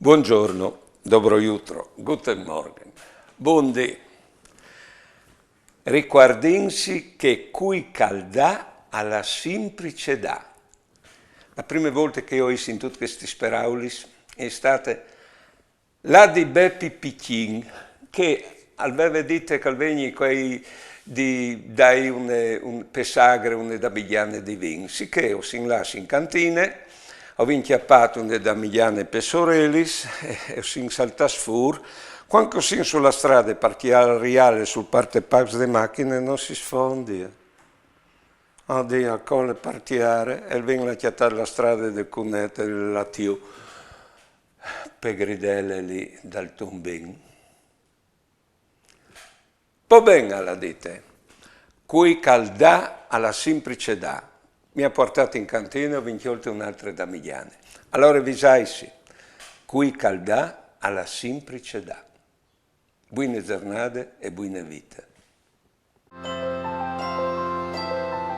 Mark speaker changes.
Speaker 1: Buongiorno, dobro jutro, guten Morgen. Buondì. Ricordinsi che cui caldà alla semplice dà. La prima volta che ho sentito questi speraulis è stata la di Beppi Piccin, che aveva detto che vegni quei dai un pesagre, un damigliane di vin, sicché ho sin lasci in cantine. Ho inchiappato un damigliane per sorelis e ho sin saltato fuori. Quando sin sulla strada parchiale sul parte parks de macchine non si sfondi. Oddio, a colle partiare e vengono a chiattare la strada del cunetto e la tiu per gridelle lì dal tombin. Po bene alla dite, cui caldà alla semplice dà. Mi ha portato in cantina e ho vinchiolto un'altra damigliane. Allora visaisi, cui caldà alla semplice dà. Buone giornate e buone vite.